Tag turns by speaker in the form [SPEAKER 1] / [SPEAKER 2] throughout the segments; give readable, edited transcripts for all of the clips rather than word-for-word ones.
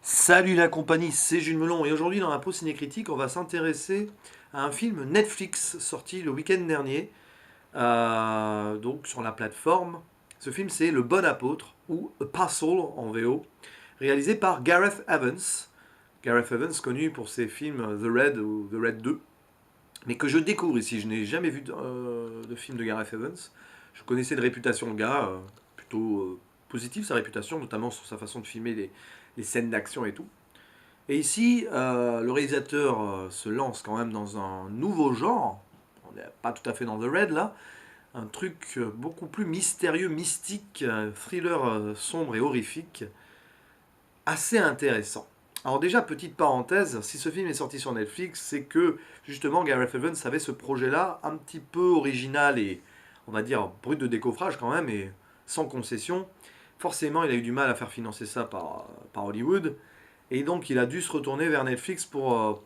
[SPEAKER 1] Salut la compagnie, c'est Jules Melon et aujourd'hui dans la pause ciné-critique, on va s'intéresser à un film Netflix sorti le week-end dernier, donc sur la plateforme. Ce film c'est Le Bon Apôtre ou Apostle en VO, réalisé par Gareth Evans. Gareth Evans connu pour ses films The Red ou The Red 2, mais que je découvre ici. Je n'ai jamais vu de film de Gareth Evans. Je connaissais de réputation le gars, plutôt positive sa réputation, notamment sur sa façon de filmer les scènes d'action et tout. Et ici, le réalisateur se lance quand même dans un nouveau genre. On n'est pas tout à fait dans The Red là. Un truc beaucoup plus mystérieux, mystique, thriller sombre et horrifique. Assez intéressant. Alors déjà, petite parenthèse, si ce film est sorti sur Netflix, c'est que justement Gareth Evans avait ce projet-là un petit peu original et on va dire brut de décoffrage quand même et sans concession. Forcément, il a eu du mal à faire financer ça par Hollywood. Et donc il a dû se retourner vers Netflix pour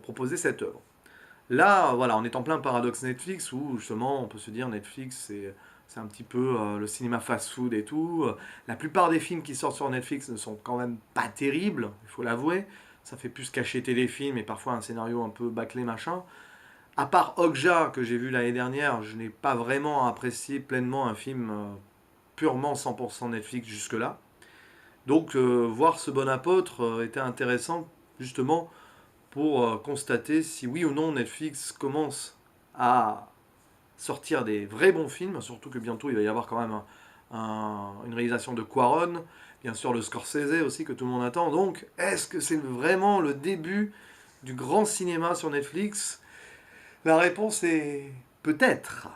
[SPEAKER 1] proposer cette œuvre. Là, voilà, on est en plein paradoxe Netflix où justement on peut se dire Netflix c'est un petit peu le cinéma fast-food et tout. La plupart des films qui sortent sur Netflix ne sont quand même pas terribles, il faut l'avouer. Ça fait plus cacher téléfilm et parfois un scénario un peu bâclé machin. À part Okja que j'ai vu l'année dernière, je n'ai pas vraiment apprécié pleinement un film purement 100% Netflix jusque-là. Donc voir ce bon apôtre était intéressant justement pour constater si oui ou non Netflix commence à sortir des vrais bons films, surtout que bientôt il va y avoir quand même une réalisation de Quaron, bien sûr le Scorsese aussi que tout le monde attend. Donc est-ce que c'est vraiment le début du grand cinéma sur Netflix? La réponse est peut-être,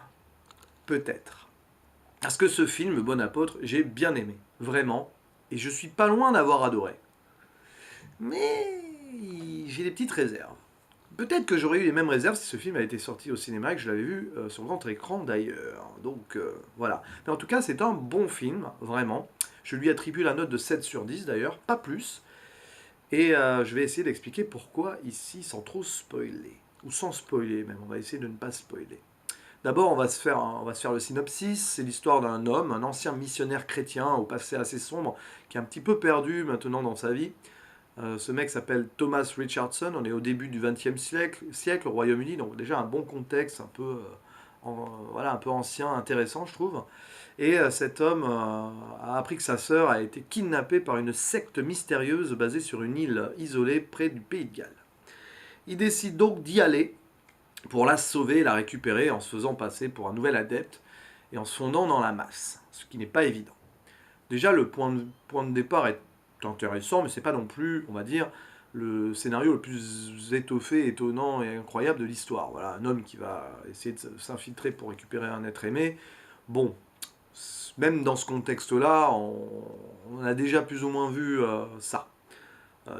[SPEAKER 1] peut-être. Parce que ce film, Le Bon Apôtre, j'ai bien aimé, vraiment, et je suis pas loin d'avoir adoré. Mais j'ai des petites réserves. Peut-être que j'aurais eu les mêmes réserves si ce film avait été sorti au cinéma et que je l'avais vu sur grand écran d'ailleurs. Donc voilà. Mais en tout cas, c'est un bon film, vraiment. Je lui attribue la note de 7 sur 10 d'ailleurs, pas plus. Et je vais essayer d'expliquer pourquoi ici sans trop spoiler. Ou sans spoiler même, on va essayer de ne pas spoiler. D'abord, on va se faire le synopsis. C'est l'histoire d'un homme, un ancien missionnaire chrétien au passé assez sombre, qui est un petit peu perdu maintenant dans sa vie. Ce mec s'appelle Thomas Richardson, on est au début du XXe siècle au Royaume-Uni, donc déjà un bon contexte, un peu, voilà, un peu ancien, intéressant je trouve. Et cet homme a appris que sa sœur a été kidnappée par une secte mystérieuse basée sur une île isolée près du Pays de Galles. Il décide donc d'y aller pour la sauver et la récupérer en se faisant passer pour un nouvel adepte et en se fondant dans la masse, ce qui n'est pas évident. Déjà, le point de départ est intéressant, mais c'est pas non plus, on va dire, le scénario le plus étoffé, étonnant et incroyable de l'histoire. Voilà, un homme qui va essayer de s'infiltrer pour récupérer un être aimé. Bon, même dans ce contexte-là, on a déjà plus ou moins vu ça.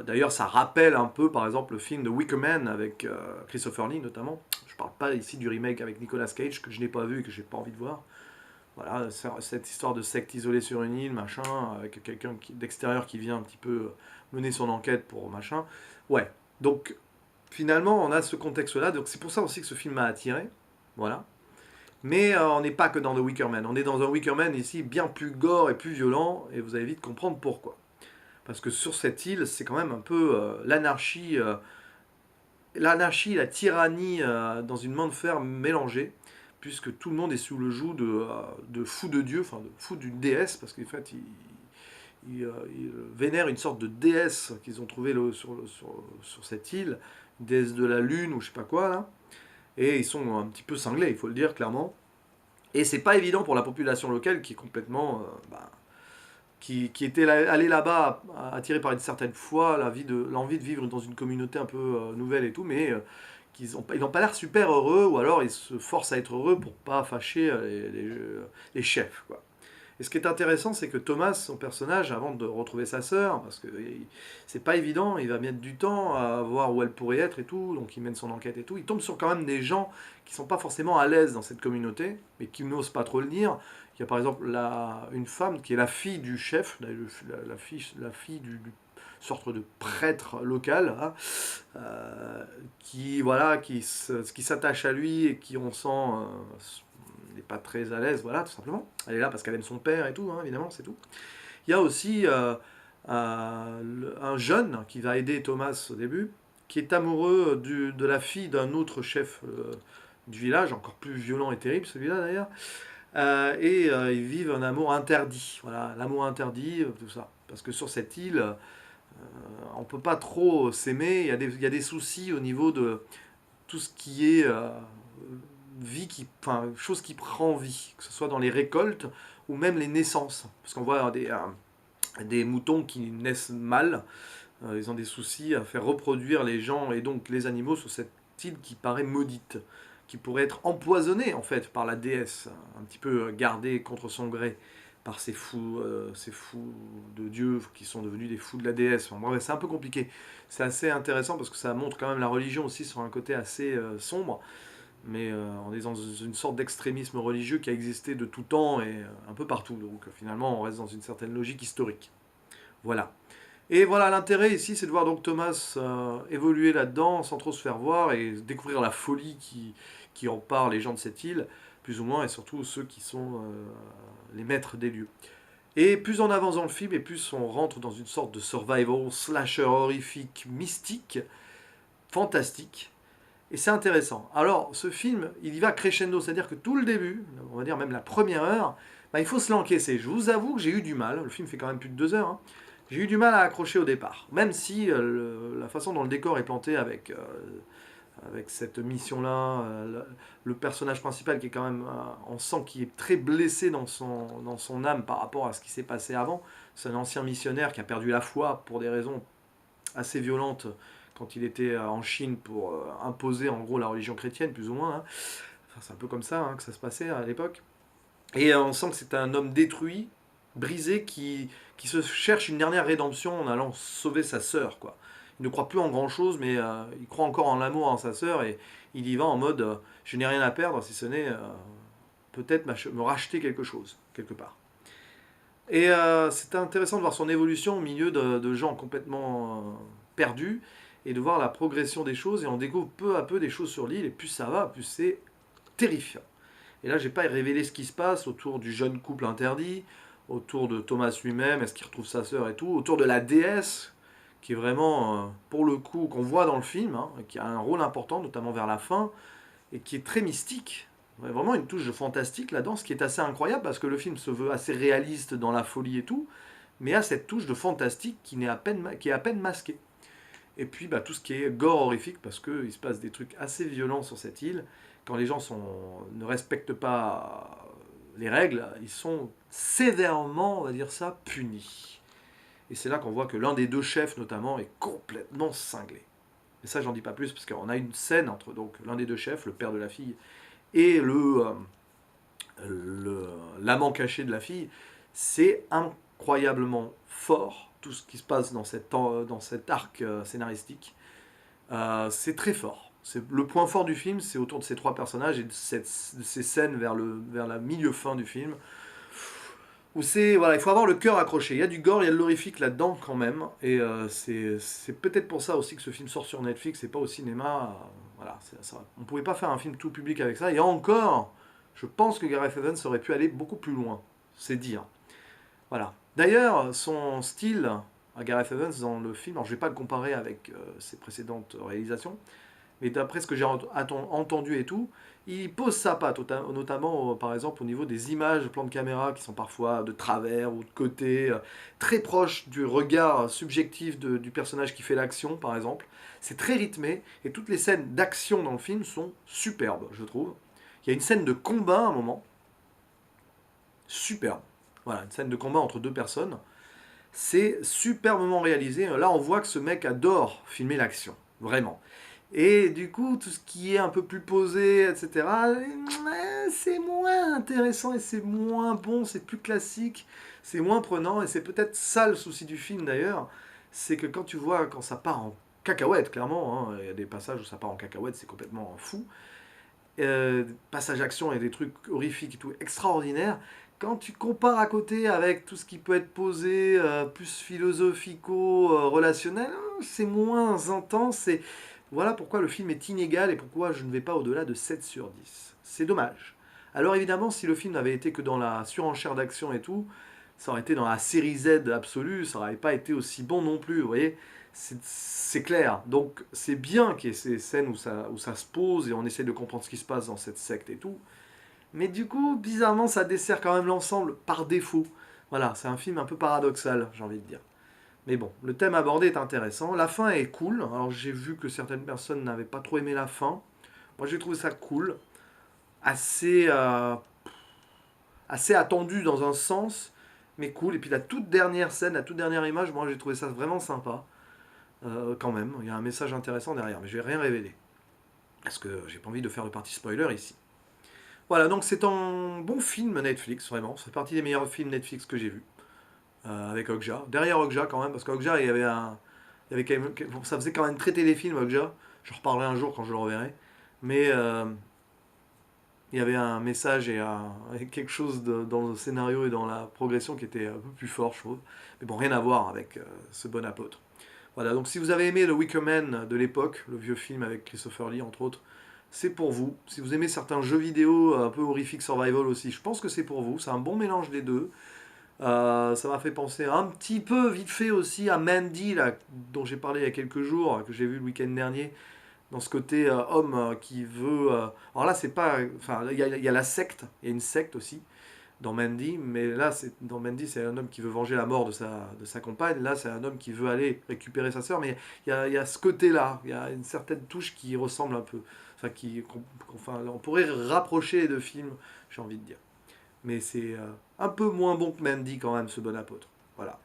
[SPEAKER 1] D'ailleurs, ça rappelle un peu, par exemple, le film de Wicker Man avec Christopher Lee notamment. Je parle pas ici du remake avec Nicolas Cage que je n'ai pas vu et que j'ai pas envie de voir. Voilà, cette histoire de secte isolée sur une île, machin, avec quelqu'un d'extérieur qui vient un petit peu mener son enquête pour machin. Ouais, donc finalement, on a ce contexte-là, donc c'est pour ça aussi que ce film m'a attiré. Voilà. Mais on n'est pas que dans The Wicker Man. On est dans un Wicker Man ici bien plus gore et plus violent, et vous allez vite comprendre pourquoi. Parce que sur cette île, c'est quand même un peu l'anarchie, la tyrannie dans une main de fer mélangée, puisque tout le monde est sous le joug de fou de Dieu, enfin de fou d'une déesse, parce qu'en fait, ils vénèrent une sorte de déesse qu'ils ont trouvée sur cette île, une déesse de la lune ou je sais pas quoi, là. Et ils sont un petit peu cinglés, il faut le dire clairement. Et c'est pas évident pour la population locale qui est complètement. Qui était allé là-bas attiré par une certaine foi, l'envie de vivre dans une communauté un peu nouvelle et tout, mais ils n'ont pas l'air super heureux, ou alors ils se forcent à être heureux pour pas fâcher les chefs, quoi. Et ce qui est intéressant, c'est que Thomas, son personnage, avant de retrouver sa sœur, parce que c'est pas évident, il va mettre du temps à voir où elle pourrait être et tout, donc il mène son enquête et tout, il tombe sur quand même des gens qui sont pas forcément à l'aise dans cette communauté, mais qui n'osent pas trop le dire. Il y a par exemple une femme qui est la fille du chef, la fille du sorte de prêtre local, hein, qui voilà, qui s'attache à lui et qui on sent n'est pas très à l'aise, voilà, tout simplement. Elle est là parce qu'elle aime son père et tout, hein, évidemment, c'est tout. Il y a aussi un jeune qui va aider Thomas au début, qui est amoureux de la fille d'un autre chef du village, encore plus violent et terrible celui-là d'ailleurs. Ils vivent un amour interdit. Voilà, l'amour interdit, tout ça. Parce que sur cette île, on ne peut pas trop s'aimer. Il y a des soucis au niveau de tout ce qui est vie, enfin, chose qui prend vie, que ce soit dans les récoltes ou même les naissances. Parce qu'on voit des moutons qui naissent mal. Ils ont des soucis à faire reproduire les gens et donc les animaux sur cette île qui paraît maudite, qui pourrait être empoisonnée en fait par la déesse, un petit peu gardée contre son gré par ces fous de Dieu qui sont devenus des fous de la déesse. Enfin, bref, c'est un peu compliqué. C'est assez intéressant parce que ça montre quand même la religion aussi sur un côté assez sombre, mais on est dans une sorte d'extrémisme religieux qui a existé de tout temps et un peu partout. Donc finalement, on reste dans une certaine logique historique. Voilà. Et voilà, l'intérêt ici, c'est de voir donc Thomas évoluer là-dedans sans trop se faire voir et découvrir la folie qui en part les gens de cette île, plus ou moins, et surtout ceux qui sont les maîtres des lieux. Et plus on avance dans le film, et plus on rentre dans une sorte de survival, slasher horrifique, mystique, fantastique. Et c'est intéressant. Alors, ce film, il y va crescendo, c'est-à-dire que tout le début, on va dire même la première heure, bah, il faut se l'encaisser. Je vous avoue que j'ai eu du mal, le film fait quand même plus de 2 heures, hein. J'ai eu du mal à accrocher au départ, même si la façon dont le décor est planté avec cette mission-là, le personnage principal qui est quand même, on sent qu'il est très blessé dans son âme par rapport à ce qui s'est passé avant. C'est un ancien missionnaire qui a perdu la foi pour des raisons assez violentes quand il était en Chine pour imposer en gros la religion chrétienne, plus ou moins, hein. Enfin, c'est un peu comme ça que ça se passait à l'époque. Et on sent que c'est un homme détruit, brisé, qui se cherche une dernière rédemption en allant sauver sa sœur, quoi. Il ne croit plus en grand chose, mais il croit encore en l'amour en sa sœur, et il y va en mode je n'ai rien à perdre si ce n'est peut-être me racheter quelque chose, quelque part. Et c'est intéressant de voir son évolution au milieu de gens complètement perdus, et de voir la progression des choses, et on découvre peu à peu des choses sur l'île, et plus ça va, plus c'est terrifiant. Et là, j'ai pas révélé ce qui se passe autour du jeune couple interdit, autour de Thomas lui-même, est-ce qu'il retrouve sa sœur et tout, autour de la déesse, qui est vraiment, pour le coup, qu'on voit dans le film, hein, qui a un rôle important, notamment vers la fin, et qui est très mystique. Vraiment une touche de fantastique là-dedans, ce qui est assez incroyable, parce que le film se veut assez réaliste dans la folie et tout, mais a cette touche de fantastique qui est à peine masquée. Et puis bah, tout ce qui est gore horrifique, parce qu'il se passe des trucs assez violents sur cette île. Quand les gens ne respectent pas les règles, ils sont sévèrement, on va dire ça, punis. Et c'est là qu'on voit que l'un des deux chefs, notamment, est complètement cinglé. Et ça, j'en dis pas plus, parce qu'on a une scène entre donc l'un des deux chefs, le père de la fille, et l'amant caché de la fille. C'est incroyablement fort, tout ce qui se passe dans cet arc scénaristique. C'est très fort. Le point fort du film, c'est autour de ces trois personnages et de ces scènes vers la milieu-fin du film. Où voilà, il faut avoir le cœur accroché. Il y a du gore, il y a de l'horrifique là-dedans quand même. Et c'est peut-être pour ça aussi que ce film sort sur Netflix et pas au cinéma. Voilà, on ne pouvait pas faire un film tout public avec ça. Et encore, je pense que Gareth Evans aurait pu aller beaucoup plus loin. C'est dire. Voilà. D'ailleurs, son style à Gareth Evans dans le film, alors je ne vais pas le comparer avec ses précédentes réalisations, mais d'après ce que j'ai entendu et tout, il pose sa patte, notamment par exemple au niveau des images, plans de caméra qui sont parfois de travers ou de côté, très proches du regard subjectif du personnage qui fait l'action par exemple. C'est très rythmé et toutes les scènes d'action dans le film sont superbes, je trouve. Il y a une scène de combat à un moment, superbe. Voilà, une scène de combat entre deux personnes. C'est superbement réalisé. Là, on voit que ce mec adore filmer l'action, vraiment. Et du coup, tout ce qui est un peu plus posé, etc., c'est moins intéressant et c'est moins bon, c'est plus classique, c'est moins prenant. Et c'est peut-être ça le souci du film d'ailleurs, c'est que quand ça part en cacahuète, clairement, hein, il y a des passages où ça part en cacahuète, c'est complètement fou. Passage action et des trucs horrifiques et tout, extraordinaires. Quand tu compares à côté avec tout ce qui peut être posé, plus philosophico-relationnel, c'est moins intense. Et voilà pourquoi le film est inégal et pourquoi je ne vais pas au-delà de 7 sur 10. C'est dommage. Alors évidemment, si le film n'avait été que dans la surenchère d'action et tout, ça aurait été dans la série Z absolue, ça n'aurait pas été aussi bon non plus, vous voyez, c'est clair. Donc c'est bien qu'il y ait ces scènes où ça se pose et on essaie de comprendre ce qui se passe dans cette secte et tout. Mais du coup, bizarrement, ça dessert quand même l'ensemble par défaut. Voilà, c'est un film un peu paradoxal, j'ai envie de dire. Mais bon, le thème abordé est intéressant. La fin est cool. Alors j'ai vu que certaines personnes n'avaient pas trop aimé la fin. Moi j'ai trouvé ça cool. Assez, assez attendu dans un sens, mais cool. Et puis la toute dernière scène, la toute dernière image, moi j'ai trouvé ça vraiment sympa. Quand même, il y a un message intéressant derrière, mais je vais rien révéler. Parce que j'ai pas envie de faire de partie spoiler ici. Voilà, donc c'est un bon film Netflix, vraiment. C'est partie des meilleurs films Netflix que j'ai vus. Avec Okja. Derrière Okja quand même, parce qu'Okja, il y avait un. Il y avait quand même, bon, ça faisait quand même très téléfilm, Okja. Je reparlerai un jour quand je le reverrai. Mais il y avait un message et quelque chose dans le scénario et dans la progression qui était un peu plus fort, je trouve. Mais bon, rien à voir avec ce bon apôtre. Voilà, donc si vous avez aimé The Wicker Man de l'époque, le vieux film avec Christopher Lee entre autres, c'est pour vous. Si vous aimez certains jeux vidéo un peu horrifique survival aussi, je pense que c'est pour vous. C'est un bon mélange des deux. Ça m'a fait penser un petit peu vite fait aussi à Mandy, là, dont j'ai parlé il y a quelques jours, que j'ai vu le week-end dernier, dans ce côté homme qui veut. Alors là, c'est pas. Enfin, il y a la secte, il y a une secte aussi dans Mandy, mais là, dans Mandy, c'est un homme qui veut venger la mort de sa compagne. Là, c'est un homme qui veut aller récupérer sa sœur, mais il y a ce côté-là, il y a une certaine touche qui ressemble un peu. Enfin, enfin, on pourrait rapprocher les deux films, j'ai envie de dire. Mais c'est un peu moins bon que Mandy quand même, ce bon apôtre. Voilà.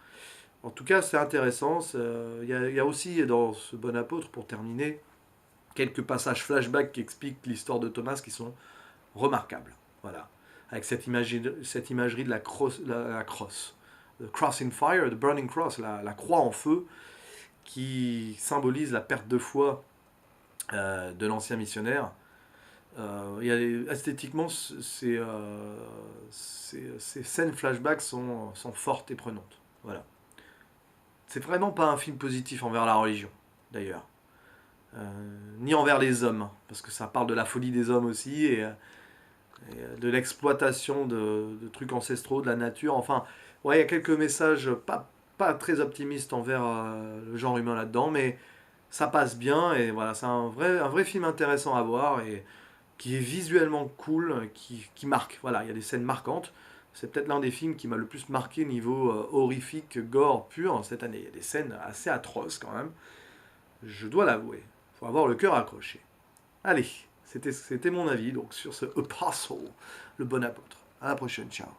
[SPEAKER 1] En tout cas, c'est intéressant. Il y a aussi dans ce bon apôtre, pour terminer, quelques passages flashback qui expliquent l'histoire de Thomas qui sont remarquables. Voilà. Avec cette imagerie de la cross. The cross in fire, the burning cross, la croix en feu, qui symbolise la perte de foi de l'ancien missionnaire. Esthétiquement, ces scènes flashback sont fortes et prenantes. Voilà. C'est vraiment pas un film positif envers la religion, d'ailleurs. Ni envers les hommes, parce que ça parle de la folie des hommes aussi, et de l'exploitation de trucs ancestraux, de la nature. Enfin, ouais, il y a quelques messages pas très optimistes envers le genre humain là-dedans, mais ça passe bien, et voilà, c'est un vrai film intéressant à voir, et qui est visuellement cool, qui marque. Voilà, il y a des scènes marquantes. C'est peut-être l'un des films qui m'a le plus marqué niveau horrifique, gore pur cette année. Il y a des scènes assez atroces quand même, je dois l'avouer. Il faut avoir le cœur accroché. Allez, c'était mon avis donc sur ce Apostle, le bon apôtre. À la prochaine, ciao.